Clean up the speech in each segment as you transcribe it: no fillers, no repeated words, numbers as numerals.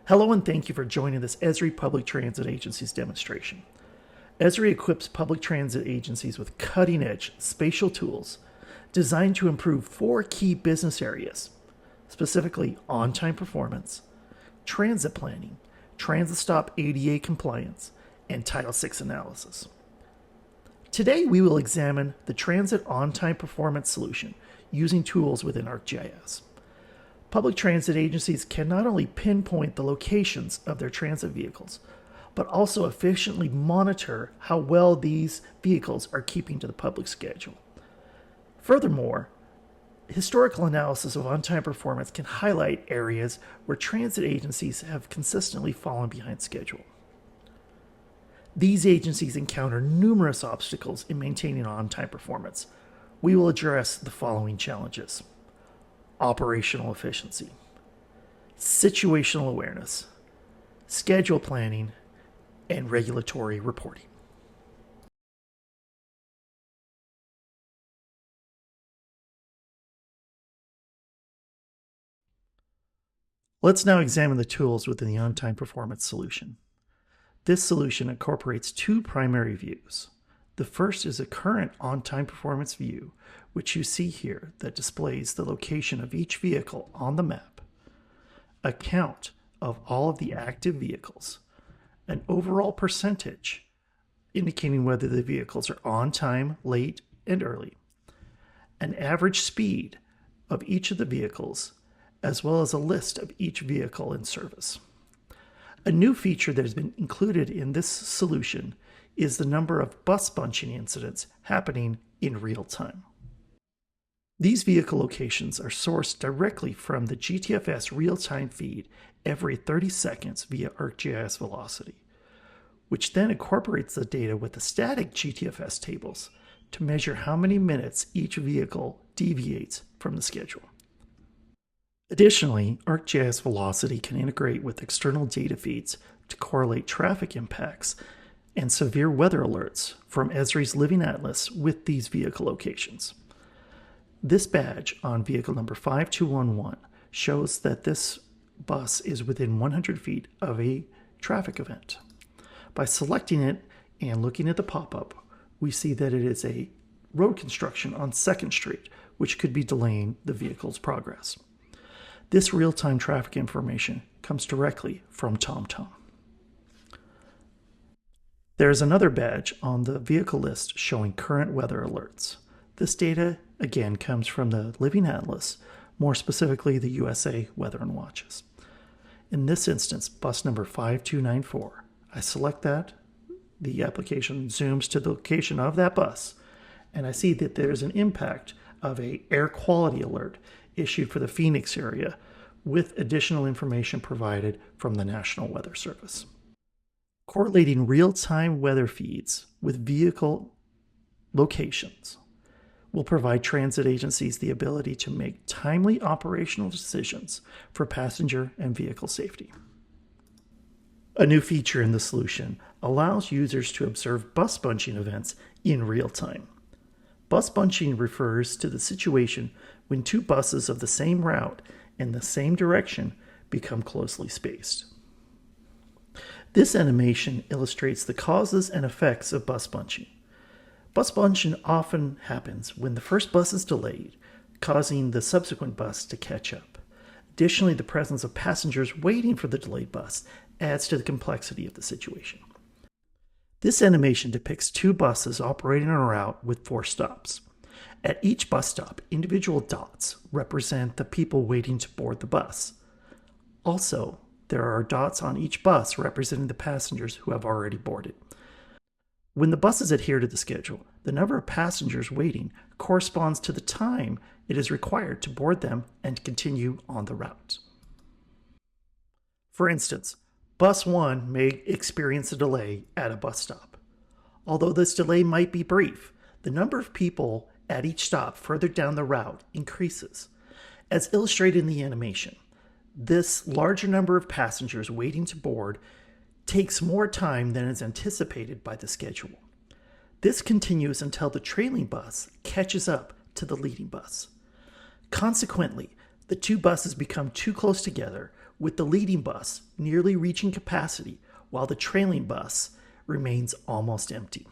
Hello and thank you for joining this Esri Public Transit Agency's demonstration. Esri equips public transit agencies with cutting-edge spatial tools designed to improve four key business areas, specifically on-time performance, transit planning, transit stop ADA compliance, and Title VI analysis. Today we will examine the transit on-time performance solution using tools within ArcGIS. Public transit agencies can not only pinpoint the locations of their transit vehicles, but also efficiently monitor how well these vehicles are keeping to the public schedule. Furthermore, historical analysis of on-time performance can highlight areas where transit agencies have consistently fallen behind schedule. These agencies encounter numerous obstacles in maintaining on-time performance. We will address the following challenges: operational efficiency, situational awareness, schedule planning, and regulatory reporting. Let's now examine the tools within the on-time performance solution. This solution incorporates two primary views. The first is a current on-time performance view, which you see here, that displays the location of each vehicle on the map, a count of all of the active vehicles, an overall percentage indicating whether the vehicles are on time, late, and early, an average speed of each of the vehicles, as well as a list of each vehicle in service. A new feature that has been included in this solution is the number of bus bunching incidents happening in real time. These vehicle locations are sourced directly from the GTFS real-time feed every 30 seconds via ArcGIS Velocity, which then incorporates the data with the static GTFS tables to measure how many minutes each vehicle deviates from the schedule. Additionally, ArcGIS Velocity can integrate with external data feeds to correlate traffic impacts and severe weather alerts from Esri's Living Atlas with these vehicle locations. This badge on vehicle number 5211 shows that this bus is within 100 feet of a traffic event. By selecting it and looking at the pop-up, we see that it is a road construction on 2nd Street, which could be delaying the vehicle's progress. This real-time traffic information comes directly from TomTom. There is another badge on the vehicle list showing current weather alerts. This data, again, comes from the Living Atlas, more specifically the USA Weather and Watches. In this instance, bus number 5294. I select that, the application zooms to the location of that bus, and I see that there's an impact of an air quality alert issued for the Phoenix area with additional information provided from the National Weather Service. Correlating real-time weather feeds with vehicle locations will provide transit agencies the ability to make timely operational decisions for passenger and vehicle safety. A new feature in the solution allows users to observe bus bunching events in real time. Bus bunching refers to the situation when two buses of the same route in the same direction become closely spaced. This animation illustrates the causes and effects of bus bunching. Bus bunching often happens when the first bus is delayed, causing the subsequent bus to catch up. Additionally, the presence of passengers waiting for the delayed bus adds to the complexity of the situation. This animation depicts two buses operating on a route with 4 stops. At each bus stop, individual dots represent the people waiting to board the bus. Also, there are dots on each bus representing the passengers who have already boarded. When the buses adhere to the schedule, the number of passengers waiting corresponds to the time it is required to board them and continue on the route. For instance, bus 1 may experience a delay at a bus stop. Although this delay might be brief, the number of people at each stop further down the route increases. As illustrated in the animation, this larger number of passengers waiting to board takes more time than is anticipated by the schedule. This continues until the trailing bus catches up to the leading bus. Consequently, the two buses become too close together, with the leading bus nearly reaching capacity while the trailing bus remains almost empty.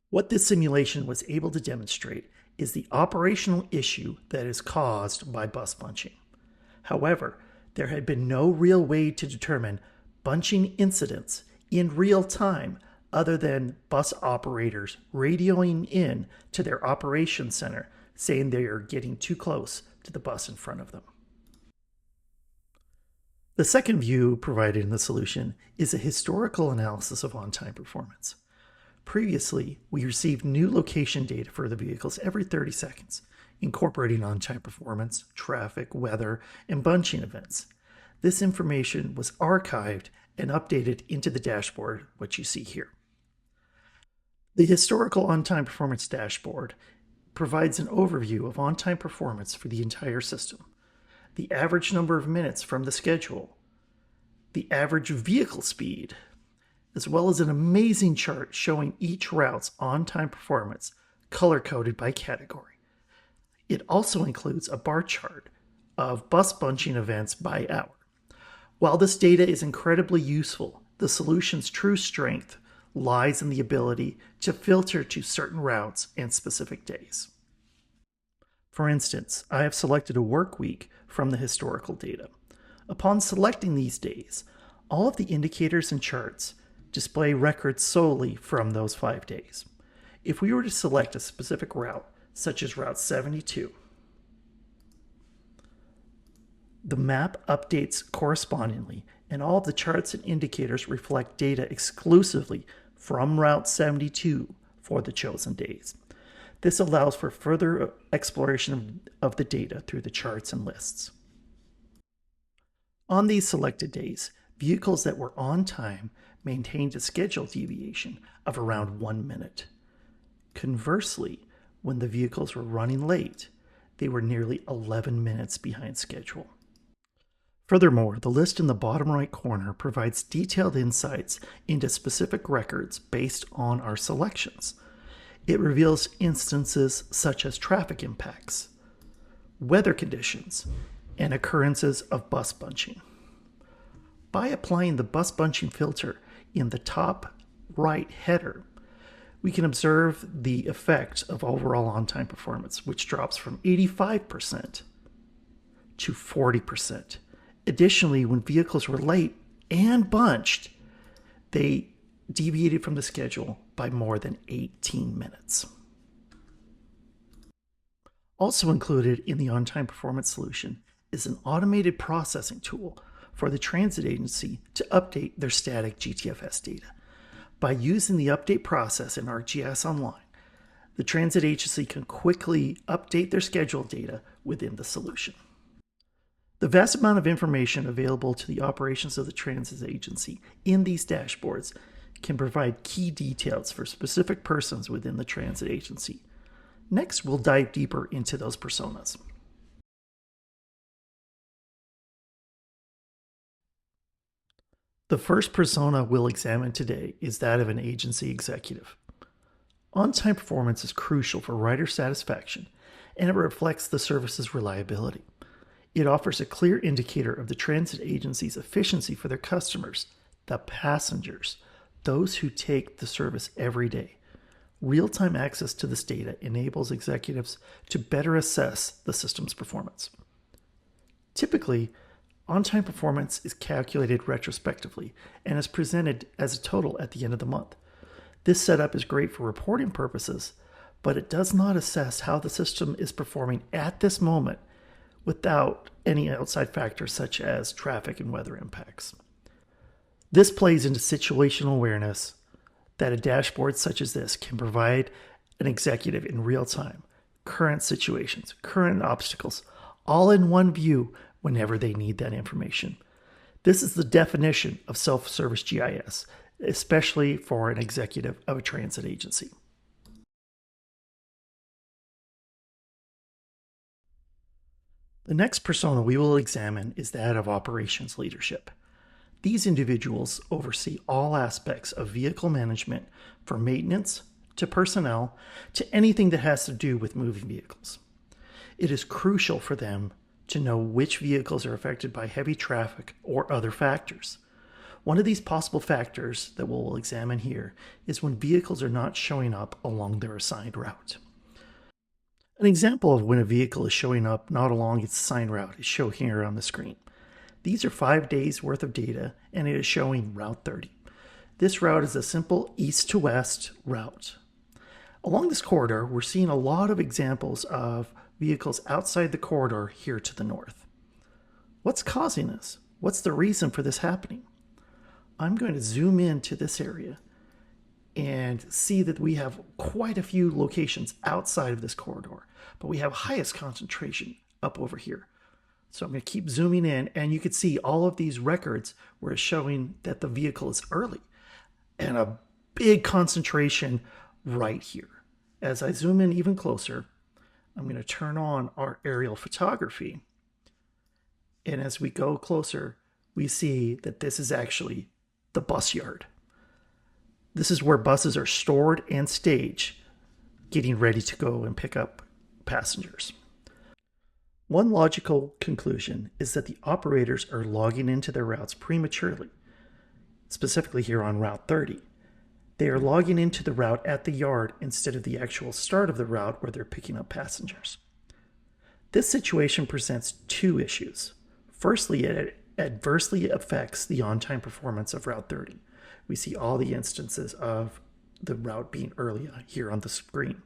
What this simulation was able to demonstrate is the operational issue that is caused by bus bunching. However, there had been no real way to determine bunching incidents in real time other than bus operators radioing in to their operations center saying they are getting too close to the bus in front of them. The second view provided in the solution is a historical analysis of on-time performance. Previously, we received new location data for the vehicles every 30 seconds, incorporating on-time performance, traffic, weather, and bunching events. This information was archived and updated into the dashboard, which you see here. The historical on-time performance dashboard provides an overview of on-time performance for the entire system, the average number of minutes from the schedule, the average vehicle speed, as well as an amazing chart showing each route's on-time performance color-coded by category. It also includes a bar chart of bus bunching events by hour. While this data is incredibly useful, the solution's true strength lies in the ability to filter to certain routes and specific days. For instance, I have selected a work week from the historical data. Upon selecting these days, all of the indicators and charts display records solely from those 5 days. If we were to select a specific route, such as Route 72, the map updates correspondingly, and all of the charts and indicators reflect data exclusively from Route 72 for the chosen days. This allows for further exploration of the data through the charts and lists. On these selected days, vehicles that were on time maintained a schedule deviation of around 1 minute. Conversely, when the vehicles were running late, they were nearly 11 minutes behind schedule. Furthermore, the list in the bottom right corner provides detailed insights into specific records based on our selections. It reveals instances such as traffic impacts, weather conditions, and occurrences of bus bunching. By applying the bus bunching filter in the top right header, we can observe the effect of overall on-time performance, which drops from 85% to 40%. Additionally, when vehicles were late and bunched, they deviated from the schedule by more than 18 minutes. Also included in the on-time performance solution is an automated processing tool for the transit agency to update their static GTFS data. By using the update process in ArcGIS Online, the transit agency can quickly update their schedule data within the solution. The vast amount of information available to the operations of the transit agency in these dashboards can provide key details for specific persons within the transit agency. Next, we'll dive deeper into those personas. The first persona we'll examine today is that of an agency executive. On-time performance is crucial for rider satisfaction, and it reflects the service's reliability. It offers a clear indicator of the transit agency's efficiency for their customers, the passengers, those who take the service every day. Real-time access to this data enables executives to better assess the system's performance. Typically, on-time performance is calculated retrospectively and is presented as a total at the end of the month. This setup is great for reporting purposes, but it does not assess how the system is performing at this moment without any outside factors such as traffic and weather impacts. This plays into situational awareness that a dashboard such as this can provide an executive in real time, current situations, current obstacles, all in one view whenever they need that information. This is the definition of self-service GIS, especially for an executive of a transit agency. The next persona we will examine is that of operations leadership. These individuals oversee all aspects of vehicle management, from maintenance to personnel to anything that has to do with moving vehicles. It is crucial for them to know which vehicles are affected by heavy traffic or other factors. One of these possible factors that we'll examine here is when vehicles are not showing up along their assigned route. An example of when a vehicle is showing up not along its assigned route is shown here on the screen. These are 5 days worth of data, and it is showing Route 30. This route is a simple east to west route. Along this corridor, we're seeing a lot of examples of vehicles outside the corridor here to the north. What's causing this? What's the reason for this happening? I'm going to zoom into this area and see that we have quite a few locations outside of this corridor, but we have highest concentration up over here. So I'm going to keep zooming in, and you can see all of these records where it's showing that the vehicle is early, and a big concentration right here. As I zoom in even closer, I'm going to turn on our aerial photography, and as we go closer, we see that this is actually the bus yard. This is where buses are stored and staged, getting ready to go and pick up passengers. One logical conclusion is that the operators are logging into their routes prematurely, specifically here on Route 30. They are logging into the route at the yard instead of the actual start of the route where they're picking up passengers. This situation presents 2 issues. Firstly, it adversely affects the on-time performance of Route 30. We see all the instances of the route being early here on the screen.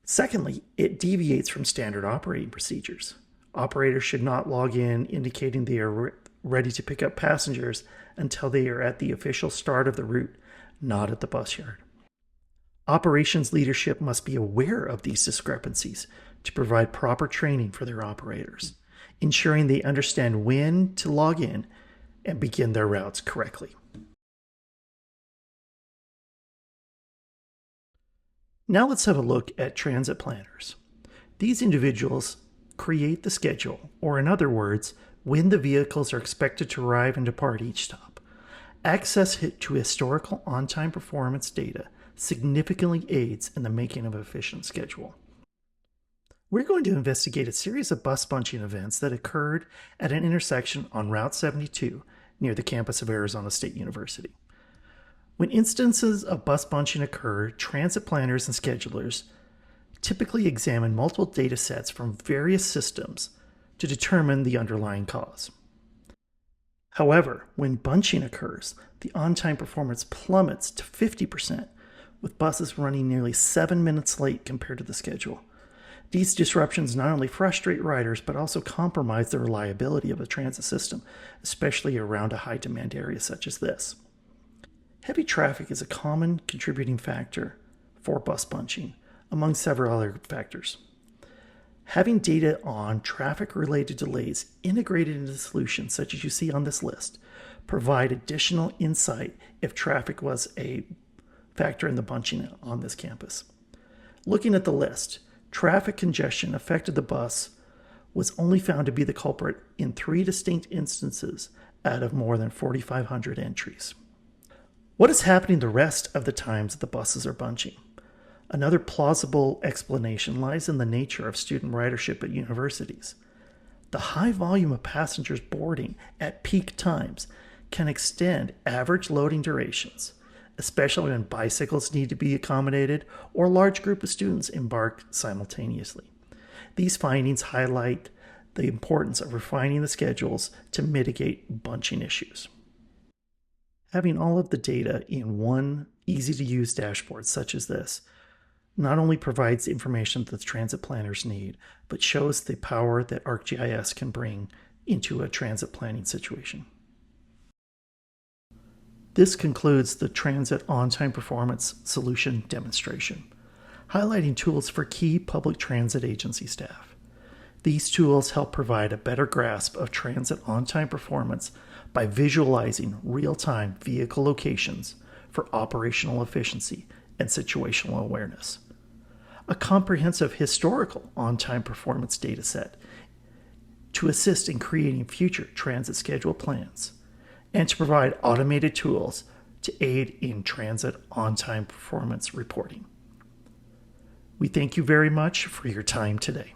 Secondly, it deviates from standard operating procedures. Operators should not log in indicating they are ready to pick up passengers until they are at the official start of the route, not at the bus yard. Operations leadership must be aware of these discrepancies to provide proper training for their operators, ensuring they understand when to log in and begin their routes correctly. Now let's have a look at transit planners. These individuals create the schedule, or in other words, when the vehicles are expected to arrive and depart each stop. Access to historical on-time performance data significantly aids in the making of an efficient schedule. We're going to investigate a series of bus bunching events that occurred at an intersection on Route 72 near the campus of Arizona State University. When instances of bus bunching occur, transit planners and schedulers typically examine multiple data sets from various systems to determine the underlying cause. However, when bunching occurs, the on-time performance plummets to 50%, with buses running nearly 7 minutes late compared to the schedule. These disruptions not only frustrate riders, but also compromise the reliability of the transit system, especially around a high-demand area such as this. Heavy traffic is a common contributing factor for bus bunching, among several other factors. Having data on traffic-related delays integrated into solutions, such as you see on this list, provide additional insight if traffic was a factor in the bunching on this campus. Looking at the list, traffic congestion affected the bus was only found to be the culprit in 3 distinct instances out of more than 4,500 entries. What is happening the rest of the times that the buses are bunching? Another plausible explanation lies in the nature of student ridership at universities. The high volume of passengers boarding at peak times can extend average loading durations, especially when bicycles need to be accommodated or a large group of students embark simultaneously. These findings highlight the importance of refining the schedules to mitigate bunching issues. Having all of the data in one easy-to-use dashboard such as this not only provides the information that the transit planners need, but shows the power that ArcGIS can bring into a transit planning situation. This concludes the Transit On-Time Performance Solution demonstration, highlighting tools for key public transit agency staff. These tools help provide a better grasp of transit on-time performance by visualizing real-time vehicle locations for operational efficiency and situational awareness. A comprehensive historical on-time performance data set to assist in creating future transit schedule plans, and to provide automated tools to aid in transit on-time performance reporting. We thank you very much for your time today.